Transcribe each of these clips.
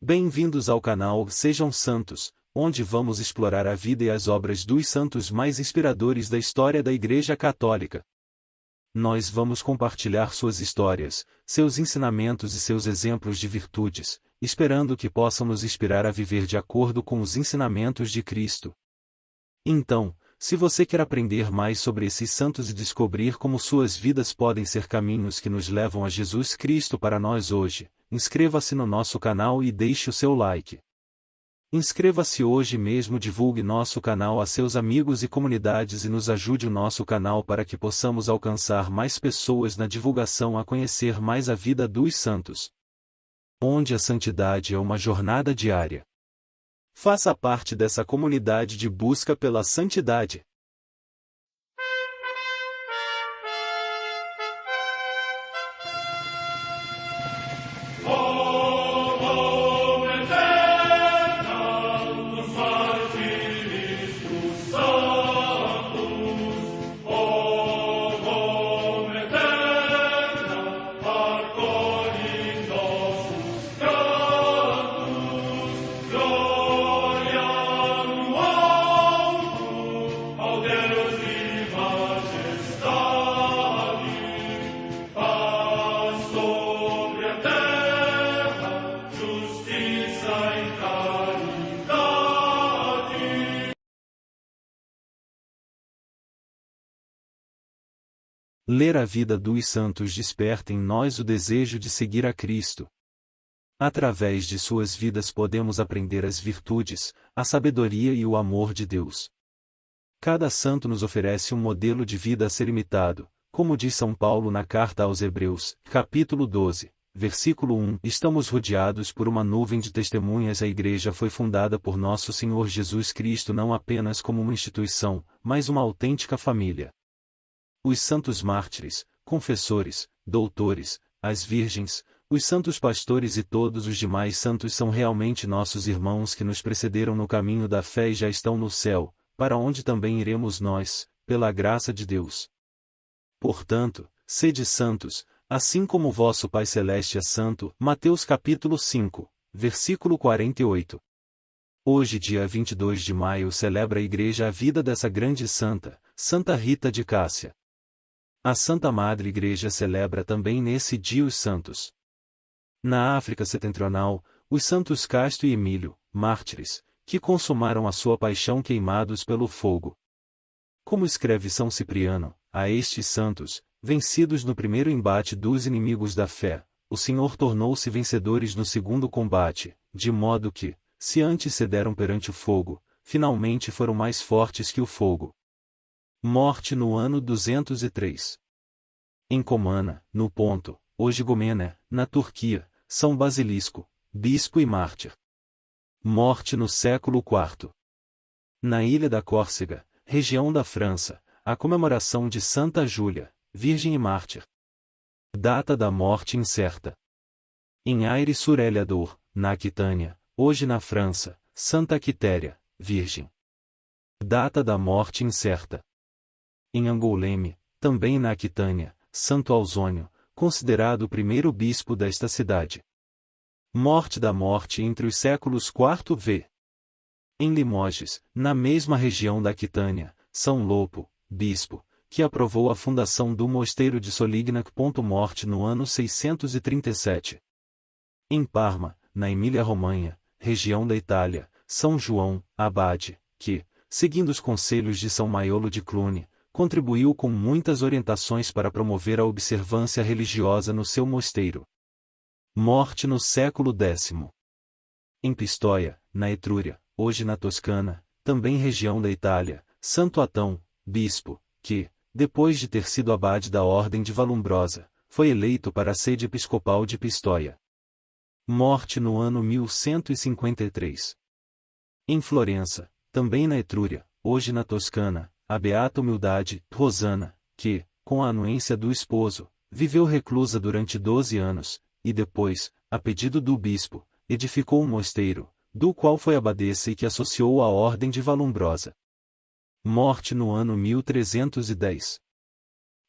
Bem-vindos ao canal Sejam Santos, onde vamos explorar a vida e as obras dos santos mais inspiradores da história da Igreja Católica. Nós vamos compartilhar suas histórias, seus ensinamentos e seus exemplos de virtudes, esperando que possam nos inspirar a viver de acordo com os ensinamentos de Cristo. Então, se você quer aprender mais sobre esses santos e descobrir como suas vidas podem ser caminhos que nos levam a Jesus Cristo para nós hoje, inscreva-se no nosso canal e deixe o seu like. Inscreva-se hoje mesmo, divulgue nosso canal a seus amigos e comunidades e nos ajude o nosso canal para que possamos alcançar mais pessoas na divulgação a conhecer mais a vida dos santos. Onde a santidade é uma jornada diária. Faça parte dessa comunidade de busca pela santidade. Ler a vida dos santos desperta em nós o desejo de seguir a Cristo. Através de suas vidas podemos aprender as virtudes, a sabedoria e o amor de Deus. Cada santo nos oferece um modelo de vida a ser imitado, como diz São Paulo na carta aos Hebreus, capítulo 12, versículo 1. Estamos rodeados por uma nuvem de testemunhas. A Igreja foi fundada por nosso Senhor Jesus Cristo não apenas como uma instituição, mas uma autêntica família. Os santos mártires, confessores, doutores, as virgens, os santos pastores e todos os demais santos são realmente nossos irmãos que nos precederam no caminho da fé e já estão no céu, para onde também iremos nós, pela graça de Deus. Portanto, sede santos, assim como vosso Pai Celeste é santo. Mateus capítulo 5, versículo 48. Hoje, dia 22 de maio, celebra a Igreja a vida dessa grande santa, Santa Rita de Cássia. A Santa Madre Igreja celebra também nesse dia os santos. Na África Setentrional, os santos Casto e Emílio, mártires, que consumaram a sua paixão queimados pelo fogo. Como escreve São Cipriano, a estes santos, vencidos no primeiro embate dos inimigos da fé, o Senhor tornou-se vencedores no segundo combate, de modo que, se antes cederam perante o fogo, finalmente foram mais fortes que o fogo. Morte no ano 203. Em Comana, no Ponto, hoje Gomena, na Turquia, São Basilisco, bispo e mártir. Morte no século IV. Na ilha da Córcega, região da França, a comemoração de Santa Júlia, virgem e mártir. Data da morte incerta. Em Aire-sur-Eliador, na Aquitânia, hoje na França, Santa Quitéria, virgem. Data da morte incerta. Em Angoulême, também na Aquitânia, Santo Ausônio, considerado o primeiro bispo desta cidade. Morte da morte entre os séculos IV v. Em Limoges, na mesma região da Aquitânia, São Lopo, bispo, que aprovou a fundação do mosteiro de Solignac. Morte no ano 637. Em Parma, na Emília-Romanha, região da Itália, São João, abade, que, seguindo os conselhos de São Maiolo de Cluny, contribuiu com muitas orientações para promover a observância religiosa no seu mosteiro. Morte no século X. Em Pistoia, na Etrúria, hoje na Toscana, também região da Itália, Santo Atão, bispo, que, depois de ter sido abade da Ordem de Valumbrosa, foi eleito para a sede episcopal de Pistoia. Morte no ano 1153. Em Florença, também na Etrúria, hoje na Toscana, a beata Humildade, Rosana, que, com a anuência do esposo, viveu reclusa durante 12 anos, e depois, a pedido do bispo, edificou um mosteiro, do qual foi abadesa e que associou à Ordem de Valumbrosa. Morte no ano 1310.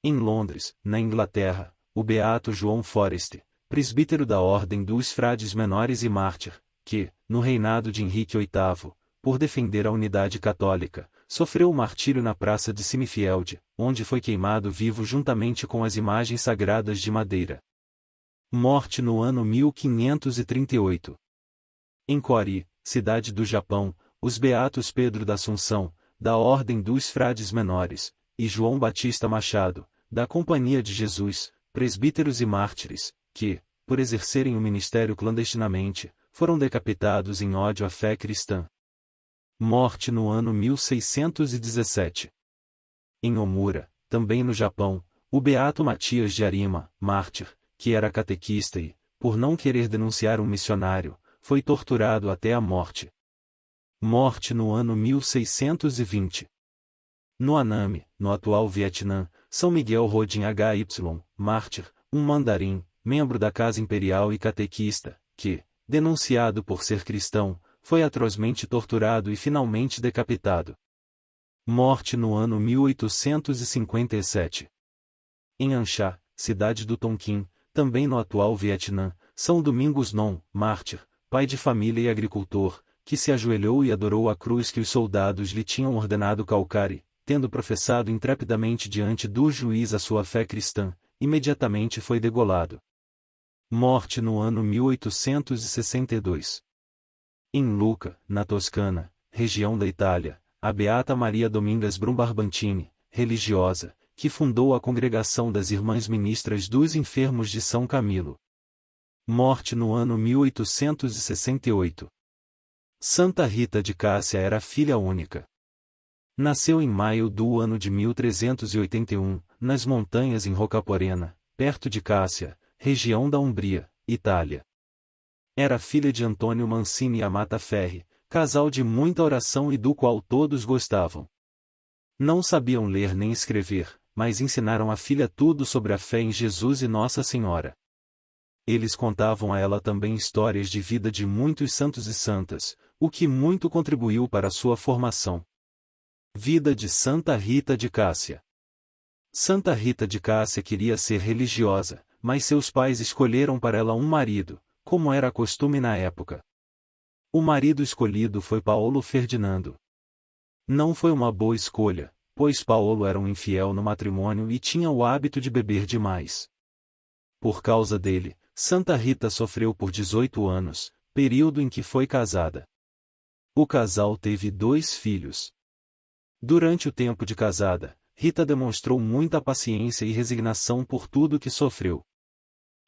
Em Londres, na Inglaterra, o beato João Forest, presbítero da Ordem dos Frades Menores e mártir, que, no reinado de Henrique VIII, por defender a unidade católica, sofreu o martírio na praça de Simifielde, onde foi queimado vivo juntamente com as imagens sagradas de madeira. Morte no ano 1538. Em Cori, cidade do Japão, os beatos Pedro da Assunção, da Ordem dos Frades Menores, e João Batista Machado, da Companhia de Jesus, presbíteros e mártires, que, por exercerem o ministério clandestinamente, foram decapitados em ódio à fé cristã. Morte no ano 1617. Em Omura, também no Japão, o beato Matias de Arima, mártir, que era catequista e, por não querer denunciar um missionário, foi torturado até a morte. Morte no ano 1620. No Anami, no atual Vietnã, São Miguel Rodin Hy, mártir, um mandarim, membro da Casa Imperial e catequista, que, denunciado por ser cristão, foi atrozmente torturado e finalmente decapitado. Morte no ano 1857. Em Ansha, cidade do Tonkin, também no atual Vietnã, São Domingos Non, mártir, pai de família e agricultor, que se ajoelhou e adorou a cruz que os soldados lhe tinham ordenado calcar e, tendo professado intrepidamente diante do juiz a sua fé cristã, imediatamente foi degolado. Morte no ano 1862. Em Lucca, na Toscana, região da Itália, a beata Maria Domingas Brumbarbantini, religiosa, que fundou a Congregação das Irmãs Ministras dos Enfermos de São Camilo. Morte no ano 1868. Santa Rita de Cássia era filha única. Nasceu em maio do ano de 1381, nas montanhas em Roccaporena, perto de Cássia, região da Umbria, Itália. Era filha de Antônio Mancini e Amata Ferri, casal de muita oração e do qual todos gostavam. Não sabiam ler nem escrever, mas ensinaram à filha tudo sobre a fé em Jesus e Nossa Senhora. Eles contavam a ela também histórias de vida de muitos santos e santas, o que muito contribuiu para a sua formação. Vida de Santa Rita de Cássia. Santa Rita de Cássia queria ser religiosa, mas seus pais escolheram para ela um marido, como era costume na época. O marido escolhido foi Paulo Ferdinando. Não foi uma boa escolha, pois Paulo era um infiel no matrimônio e tinha o hábito de beber demais. Por causa dele, Santa Rita sofreu por 18 anos, período em que foi casada. O casal teve 2 filhos. Durante o tempo de casada, Rita demonstrou muita paciência e resignação por tudo que sofreu.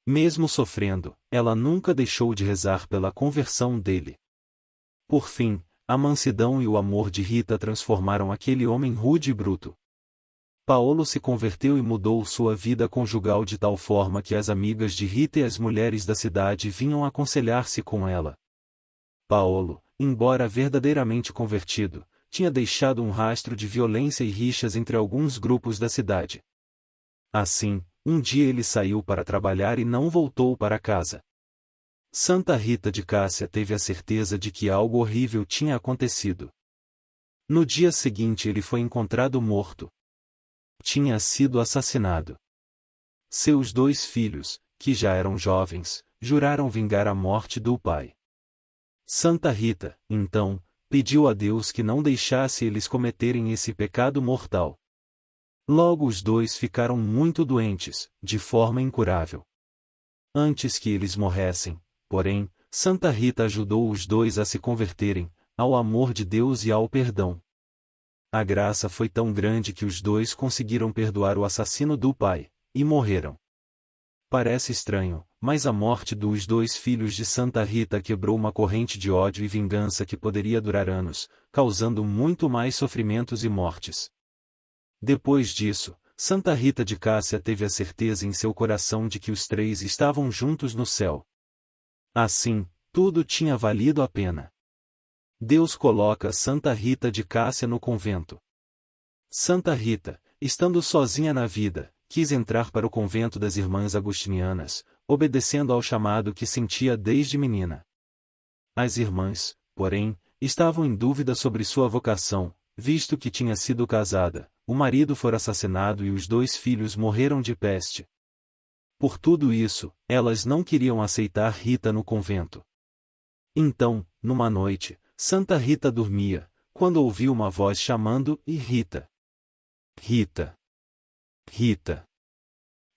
Mesmo sofrendo, ela nunca deixou de rezar pela conversão dele. Por fim, a mansidão e o amor de Rita transformaram aquele homem rude e bruto. Paulo se converteu e mudou sua vida conjugal de tal forma que as amigas de Rita e as mulheres da cidade vinham aconselhar-se com ela. Paulo, embora verdadeiramente convertido, tinha deixado um rastro de violência e rixas entre alguns grupos da cidade. Assim, um dia ele saiu para trabalhar e não voltou para casa. Santa Rita de Cássia teve a certeza de que algo horrível tinha acontecido. No dia seguinte ele foi encontrado morto. Tinha sido assassinado. Seus 2 filhos, que já eram jovens, juraram vingar a morte do pai. Santa Rita, então, pediu a Deus que não deixasse eles cometerem esse pecado mortal. Logo os 2 ficaram muito doentes, de forma incurável. Antes que eles morressem, porém, Santa Rita ajudou os 2 a se converterem, ao amor de Deus e ao perdão. A graça foi tão grande que os 2 conseguiram perdoar o assassino do pai, e morreram. Parece estranho, mas a morte dos 2 filhos de Santa Rita quebrou uma corrente de ódio e vingança que poderia durar anos, causando muito mais sofrimentos e mortes. Depois disso, Santa Rita de Cássia teve a certeza em seu coração de que os 3 estavam juntos no céu. Assim, tudo tinha valido a pena. Deus coloca Santa Rita de Cássia no convento. Santa Rita, estando sozinha na vida, quis entrar para o convento das Irmãs Agostinianas, obedecendo ao chamado que sentia desde menina. As irmãs, porém, estavam em dúvida sobre sua vocação, visto que tinha sido casada, o marido fora assassinado e os 2 filhos morreram de peste. Por tudo isso, elas não queriam aceitar Rita no convento. Então, numa noite, Santa Rita dormia, quando ouviu uma voz chamando, e Rita. Rita. Rita.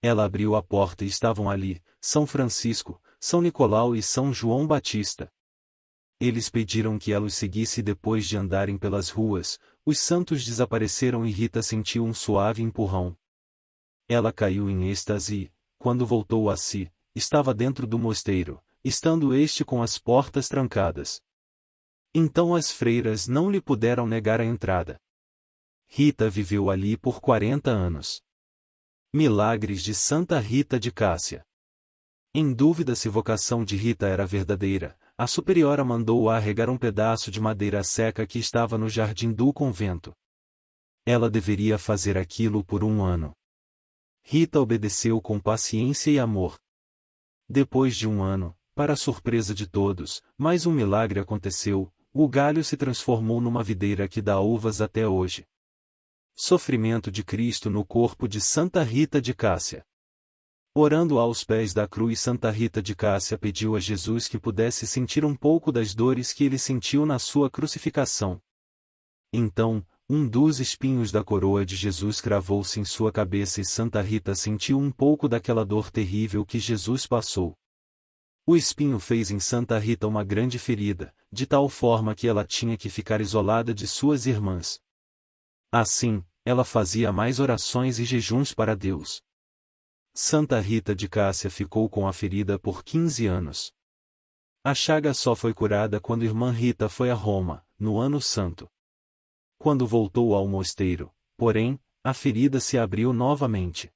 Ela abriu a porta e estavam ali, São Francisco, São Nicolau e São João Batista. Eles pediram que ela os seguisse e depois de andarem pelas ruas, os santos desapareceram e Rita sentiu um suave empurrão. Ela caiu em êxtase e, quando voltou a si, estava dentro do mosteiro, estando este com as portas trancadas. Então as freiras não lhe puderam negar a entrada. Rita viveu ali por 40 anos. Milagres de Santa Rita de Cássia. Em dúvida se vocação de Rita era verdadeira, a superiora mandou-a arregar um pedaço de madeira seca que estava no jardim do convento. Ela deveria fazer aquilo por 1 ano. Rita obedeceu com paciência e amor. Depois de 1 ano, para a surpresa de todos, mais um milagre aconteceu: o galho se transformou numa videira que dá uvas até hoje. Sofrimento de Cristo no corpo de Santa Rita de Cássia. Orando aos pés da cruz, Santa Rita de Cássia pediu a Jesus que pudesse sentir um pouco das dores que ele sentiu na sua crucificação. Então, um dos espinhos da coroa de Jesus cravou-se em sua cabeça e Santa Rita sentiu um pouco daquela dor terrível que Jesus passou. O espinho fez em Santa Rita uma grande ferida, de tal forma que ela tinha que ficar isolada de suas irmãs. Assim, ela fazia mais orações e jejuns para Deus. Santa Rita de Cássia ficou com a ferida por 15 anos. A chaga só foi curada quando irmã Rita foi a Roma, no Ano Santo. Quando voltou ao mosteiro, porém, a ferida se abriu novamente.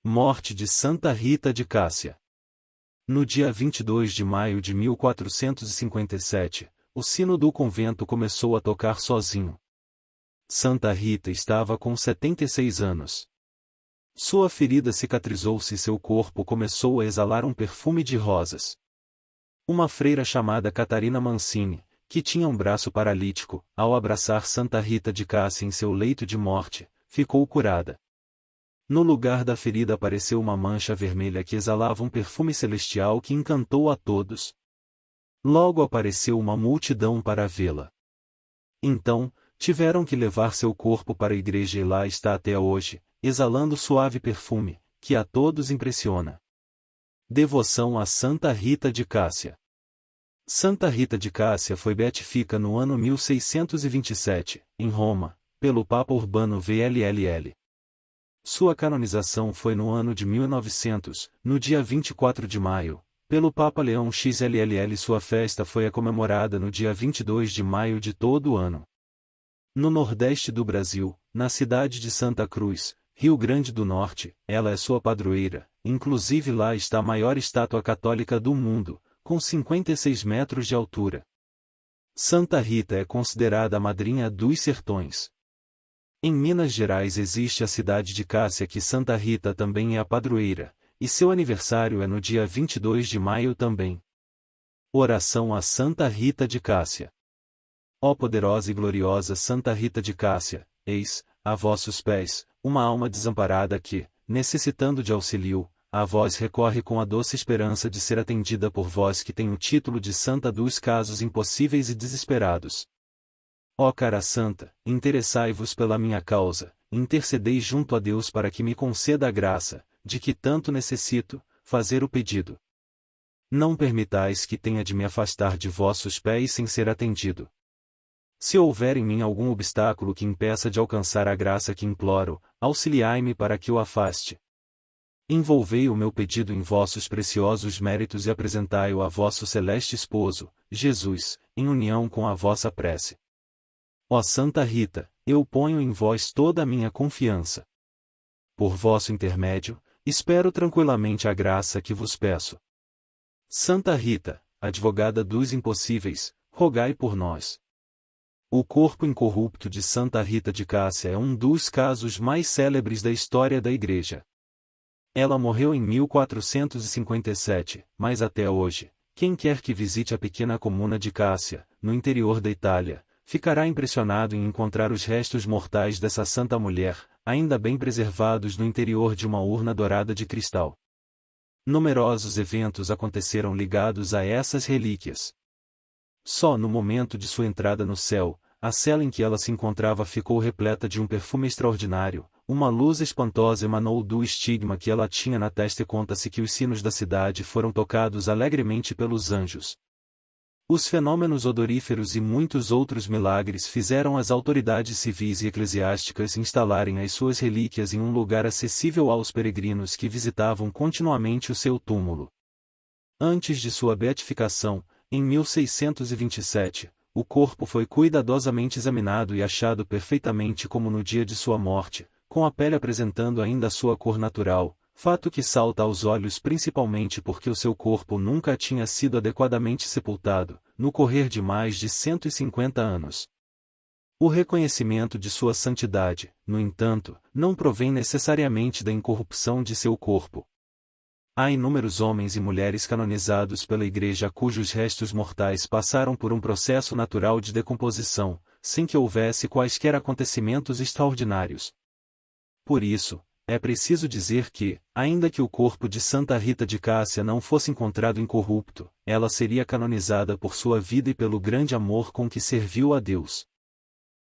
Morte de Santa Rita de Cássia. No dia 22 de maio de 1457, o sino do convento começou a tocar sozinho. Santa Rita estava com 76 anos. Sua ferida cicatrizou-se e seu corpo começou a exalar um perfume de rosas. Uma freira chamada Catarina Mancini, que tinha um braço paralítico, ao abraçar Santa Rita de Cássia em seu leito de morte, ficou curada. No lugar da ferida apareceu uma mancha vermelha que exalava um perfume celestial que encantou a todos. Logo apareceu uma multidão para vê-la. Então, tiveram que levar seu corpo para a igreja e lá está até hoje, exalando suave perfume, que a todos impressiona. Devoção a Santa Rita de Cássia. Santa Rita de Cássia foi beatificada no ano 1627, em Roma, pelo Papa Urbano VLLL. Sua canonização foi no ano de 1900, no dia 24 de maio, pelo Papa Leão XLLL. Sua festa foi comemorada no dia 22 de maio de todo o ano. No nordeste do Brasil, na cidade de Santa Cruz, Rio Grande do Norte, ela é sua padroeira, inclusive lá está a maior estátua católica do mundo, com 56 metros de altura. Santa Rita é considerada a madrinha dos sertões. Em Minas Gerais existe a cidade de Cássia que Santa Rita também é a padroeira, e seu aniversário é no dia 22 de maio também. Oração a Santa Rita de Cássia. Ó poderosa e gloriosa Santa Rita de Cássia, eis, a vossos pés, uma alma desamparada que, necessitando de auxílio, a vós recorre com a doce esperança de ser atendida por vós que tem o título de Santa dos casos impossíveis e desesperados. Ó cara santa, interessai-vos pela minha causa, intercedei junto a Deus para que me conceda a graça, de que tanto necessito, fazer o pedido. Não permitais que tenha de me afastar de vossos pés sem ser atendido. Se houver em mim algum obstáculo que impeça de alcançar a graça que imploro, auxiliai-me para que o afaste. Envolvei o meu pedido em vossos preciosos méritos e apresentai-o a vosso celeste esposo, Jesus, em união com a vossa prece. Ó Santa Rita, eu ponho em vós toda a minha confiança. Por vosso intermédio, espero tranquilamente a graça que vos peço. Santa Rita, advogada dos impossíveis, rogai por nós. O corpo incorrupto de Santa Rita de Cássia é um dos casos mais célebres da história da Igreja. Ela morreu em 1457, mas até hoje, quem quer que visite a pequena comuna de Cássia, no interior da Itália, ficará impressionado em encontrar os restos mortais dessa santa mulher, ainda bem preservados no interior de uma urna dourada de cristal. Numerosos eventos aconteceram ligados a essas relíquias. Só no momento de sua entrada no céu, a cela em que ela se encontrava ficou repleta de um perfume extraordinário, uma luz espantosa emanou do estigma que ela tinha na testa e conta-se que os sinos da cidade foram tocados alegremente pelos anjos. Os fenômenos odoríferos e muitos outros milagres fizeram as autoridades civis e eclesiásticas instalarem as suas relíquias em um lugar acessível aos peregrinos que visitavam continuamente o seu túmulo. Antes de sua beatificação, em 1627, o corpo foi cuidadosamente examinado e achado perfeitamente como no dia de sua morte, com a pele apresentando ainda a sua cor natural, fato que salta aos olhos principalmente porque o seu corpo nunca tinha sido adequadamente sepultado, no correr de mais de 150 anos. O reconhecimento de sua santidade, no entanto, não provém necessariamente da incorrupção de seu corpo. Há inúmeros homens e mulheres canonizados pela Igreja cujos restos mortais passaram por um processo natural de decomposição, sem que houvesse quaisquer acontecimentos extraordinários. Por isso, é preciso dizer que, ainda que o corpo de Santa Rita de Cássia não fosse encontrado incorrupto, ela seria canonizada por sua vida e pelo grande amor com que serviu a Deus.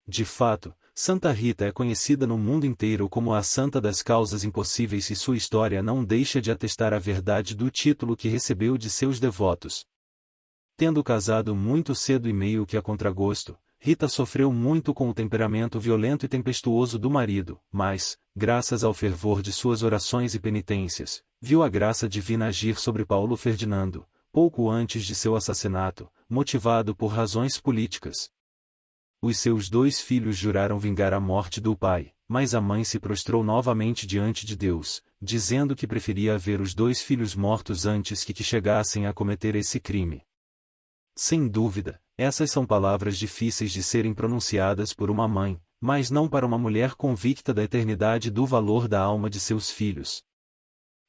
De fato, Santa Rita é conhecida no mundo inteiro como a Santa das Causas Impossíveis e sua história não deixa de atestar a verdade do título que recebeu de seus devotos. Tendo casado muito cedo e meio que a contragosto, Rita sofreu muito com o temperamento violento e tempestuoso do marido, mas, graças ao fervor de suas orações e penitências, viu a graça divina agir sobre Paulo Ferdinando, pouco antes de seu assassinato, motivado por razões políticas. Os seus 2 filhos juraram vingar a morte do pai, mas a mãe se prostrou novamente diante de Deus, dizendo que preferia ver os 2 filhos mortos antes que chegassem a cometer esse crime. Sem dúvida, essas são palavras difíceis de serem pronunciadas por uma mãe, mas não para uma mulher convicta da eternidade e do valor da alma de seus filhos.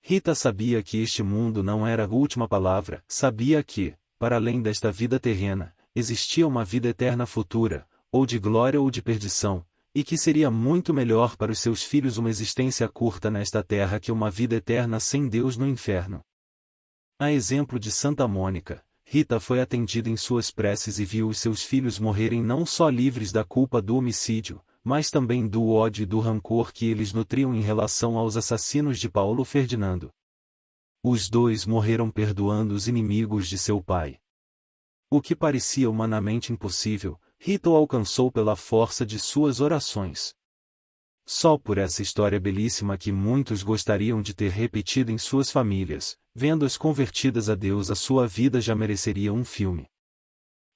Rita sabia que este mundo não era a última palavra, sabia que, para além desta vida terrena, existia uma vida eterna futura, ou de glória ou de perdição, e que seria muito melhor para os seus filhos uma existência curta nesta terra que uma vida eterna sem Deus no inferno. A exemplo de Santa Mônica, Rita foi atendida em suas preces e viu os seus filhos morrerem não só livres da culpa do homicídio, mas também do ódio e do rancor que eles nutriam em relação aos assassinos de Paulo Ferdinando. Os 2 morreram perdoando os inimigos de seu pai. O que parecia humanamente impossível, Rita o alcançou pela força de suas orações. Só por essa história belíssima que muitos gostariam de ter repetido em suas famílias, vendo-as convertidas a Deus, a sua vida já mereceria um filme.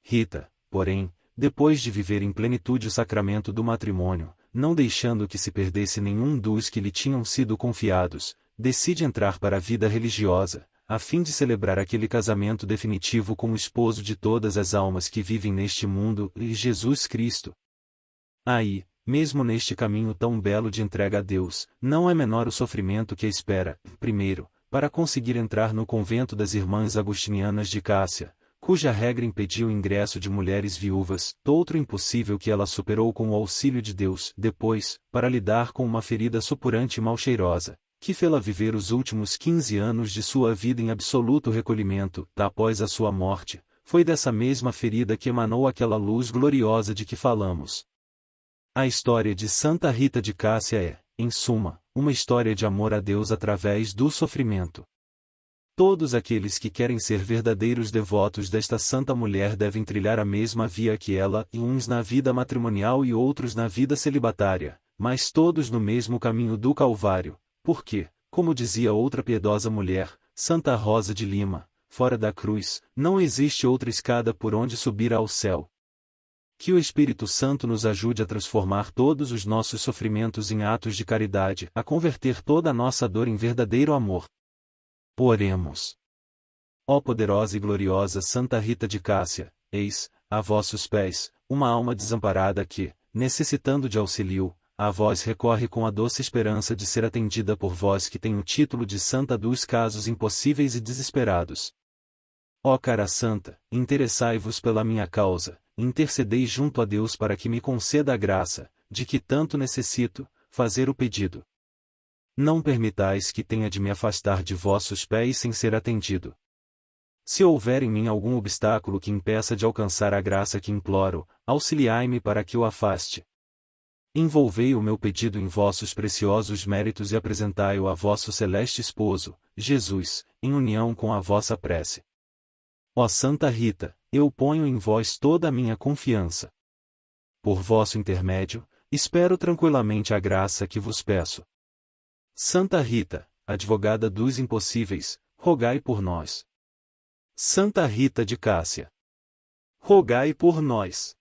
Rita, porém, depois de viver em plenitude o sacramento do matrimônio, não deixando que se perdesse nenhum dos que lhe tinham sido confiados, decide entrar para a vida religiosa, a fim de celebrar aquele casamento definitivo com o esposo de todas as almas que vivem neste mundo, Jesus Cristo. Aí, mesmo neste caminho tão belo de entrega a Deus, não é menor o sofrimento que a espera, primeiro, para conseguir entrar no convento das Irmãs Agostinianas de Cássia, cuja regra impedia o ingresso de mulheres viúvas, outro impossível que ela superou com o auxílio de Deus, depois, para lidar com uma ferida supurante e mal-cheirosa, que fê-la viver os últimos 15 anos de sua vida em absoluto recolhimento, após a sua morte, foi dessa mesma ferida que emanou aquela luz gloriosa de que falamos. A história de Santa Rita de Cássia é, em suma, uma história de amor a Deus através do sofrimento. Todos aqueles que querem ser verdadeiros devotos desta santa mulher devem trilhar a mesma via que ela, e uns na vida matrimonial e outros na vida celibatária, mas todos no mesmo caminho do Calvário, porque, como dizia outra piedosa mulher, Santa Rosa de Lima, fora da cruz, não existe outra escada por onde subir ao céu. Que o Espírito Santo nos ajude a transformar todos os nossos sofrimentos em atos de caridade, a converter toda a nossa dor em verdadeiro amor. Oremos. Ó poderosa e gloriosa Santa Rita de Cássia, eis, a vossos pés, uma alma desamparada que, necessitando de auxílio, a vós recorre com a doce esperança de ser atendida por vós que tem o título de Santa dos casos impossíveis e desesperados. Ó cara Santa, interessai-vos pela minha causa, intercedei junto a Deus para que me conceda a graça, de que tanto necessito, fazer o pedido. Não permitais que tenha de me afastar de vossos pés sem ser atendido. Se houver em mim algum obstáculo que impeça de alcançar a graça que imploro, auxiliai-me para que o afaste. Envolvei o meu pedido em vossos preciosos méritos e apresentai-o a vosso celeste esposo, Jesus, em união com a vossa prece. Ó Santa Rita, eu ponho em vós toda a minha confiança. Por vosso intermédio, espero tranquilamente a graça que vos peço. Santa Rita, advogada dos impossíveis, rogai por nós. Santa Rita de Cássia, rogai por nós.